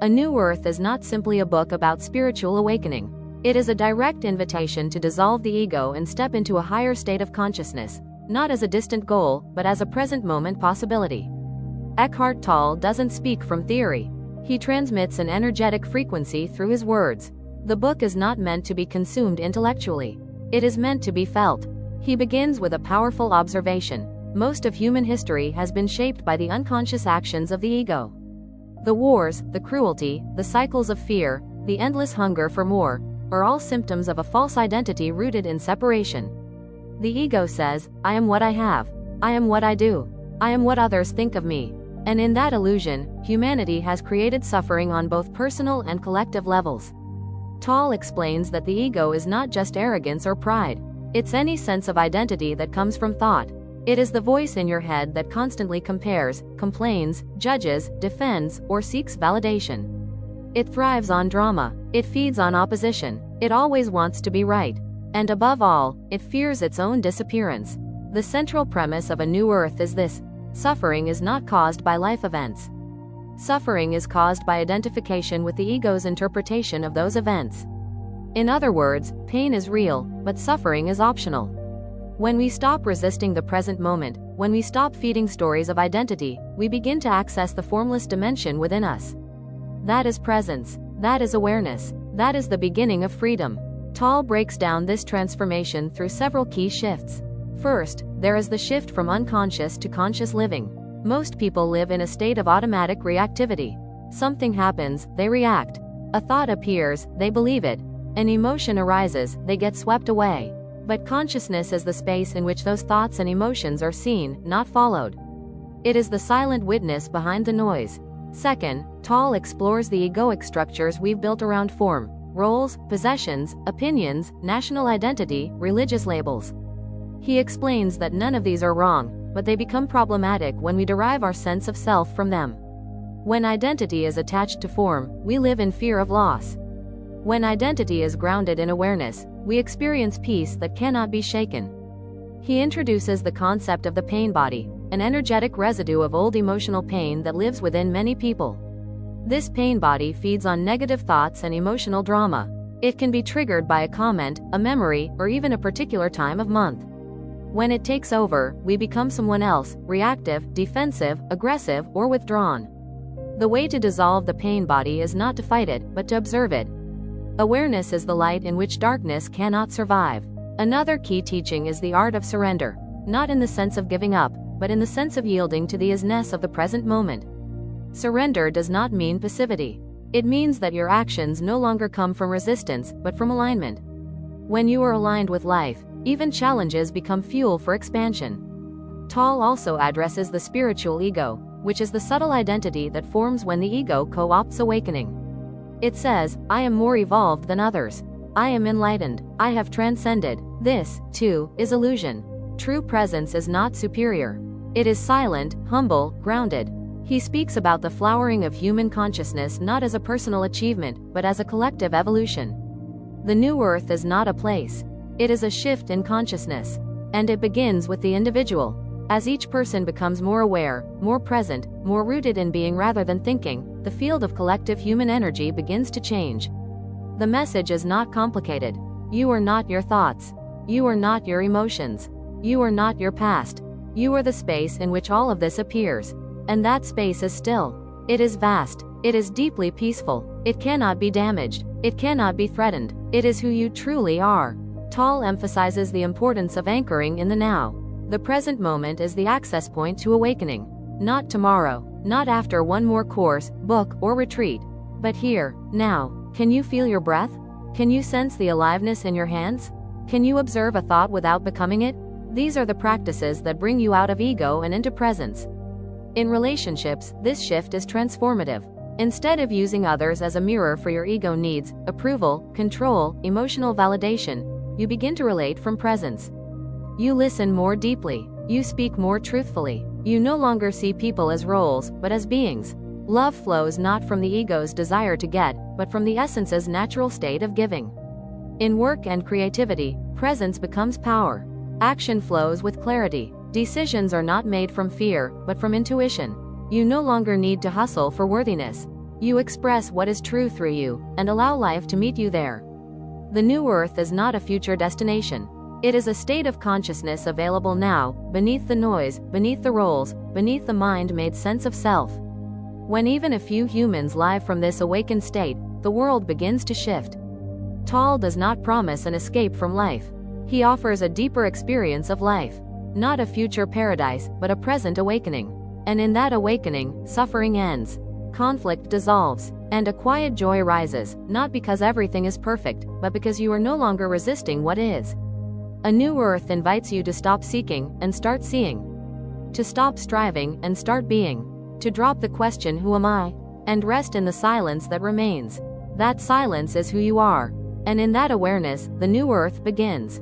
A New Earth is not simply a book about spiritual awakening. It is a direct invitation to dissolve the ego and step into a higher state of consciousness, not as a distant goal, but as a present moment possibility. Eckhart Tolle doesn't speak from theory. He transmits an energetic frequency through his words. The book is not meant to be consumed intellectually. It is meant to be felt. He begins with a powerful observation. Most of human history has been shaped by the unconscious actions of the ego. The wars, the cruelty, the cycles of fear, the endless hunger for more, are all symptoms of a false identity rooted in separation. The ego says, I am what I have. I am what I do. I am what others think of me. And in that illusion, humanity has created suffering on both personal and collective levels. Tolle explains that the ego is not just arrogance or pride. It's any sense of identity that comes from thought. It is the voice in your head that constantly compares, complains, judges, defends, or seeks validation. It thrives on drama. It feeds on opposition. It always wants to be right. And above all, it fears its own disappearance. The central premise of A New Earth is this: suffering is not caused by life events. Suffering is caused by identification with the ego's interpretation of those events. In other words, pain is real, but suffering is optional. When we stop resisting the present moment, when we stop feeding stories of identity, we begin to access the formless dimension within us. That is presence. That is awareness. That is the beginning of freedom. Tolle breaks down this transformation through several key shifts. First, there is the shift from unconscious to conscious living. Most people live in a state of automatic reactivity. Something happens, they react. A thought appears, they believe it. An emotion arises, they get swept away. But consciousness is the space in which those thoughts and emotions are seen, not followed. It is the silent witness behind the noise. Second, Tolle explores the egoic structures we've built around form, roles, possessions, opinions, national identity, religious labels. He explains that none of these are wrong, but they become problematic when we derive our sense of self from them. When identity is attached to form, we live in fear of loss. When identity is grounded in awareness, we experience peace that cannot be shaken. He introduces the concept of the pain body, an energetic residue of old emotional pain that lives within many people. This pain body feeds on negative thoughts and emotional drama. It can be triggered by a comment, a memory, or even a particular time of month. When it takes over, we become someone else, reactive, defensive, aggressive, or withdrawn. The way to dissolve the pain body is not to fight it, but to observe it. Awareness is the light in which darkness cannot survive. Another key teaching is the art of surrender, not in the sense of giving up, but in the sense of yielding to the isness of the present moment. Surrender does not mean passivity. It means that your actions no longer come from resistance, but from alignment. When you are aligned with life, even challenges become fuel for expansion. Tolle also addresses the spiritual ego, which is the subtle identity that forms when the ego co-opts awakening. It says, I am more evolved than others. I am enlightened. I have transcended. This, too, is illusion. True presence is not superior. It is silent, humble, grounded. He speaks about the flowering of human consciousness not as a personal achievement, but as a collective evolution. The New Earth is not a place. It is a shift in consciousness. And it begins with the individual. As each person becomes more aware, more present, more rooted in being rather than thinking, the field of collective human energy begins to change. The message is not complicated. You are not your thoughts. You are not your emotions. You are not your past. You are the space in which all of this appears. And that space is still. It is vast. It is deeply peaceful. It cannot be damaged. It cannot be threatened. It is who you truly are. Tolle emphasizes the importance of anchoring in the now. The present moment is the access point to awakening. Not tomorrow, not after one more course, book, or retreat, but here, now. Can you feel your breath? Can you sense the aliveness in your hands? Can you observe a thought without becoming it? These are the practices that bring you out of ego and into presence. In relationships, this shift is transformative. Instead of using others as a mirror for your ego needs, approval, control, emotional validation, you begin to relate from presence. You listen more deeply. You speak more truthfully. You no longer see people as roles, but as beings. Love flows not from the ego's desire to get, but from the essence's natural state of giving. In work and creativity, presence becomes power. Action flows with clarity. Decisions are not made from fear, but from intuition. You no longer need to hustle for worthiness. You express what is true through you, and allow life to meet you there. The new earth is not a future destination. It is a state of consciousness available now, beneath the noise, beneath the roles, beneath the mind-made sense of self. When even a few humans live from this awakened state, the world begins to shift. Tolle does not promise an escape from life. He offers a deeper experience of life. Not a future paradise, but a present awakening. And in that awakening, suffering ends. Conflict dissolves, and a quiet joy rises, not because everything is perfect, but because you are no longer resisting what is. A new earth invites you to stop seeking and start seeing. To stop striving and start being. To drop the question, who am I? And rest in the silence that remains. That silence is who you are. And in that awareness, the new earth begins.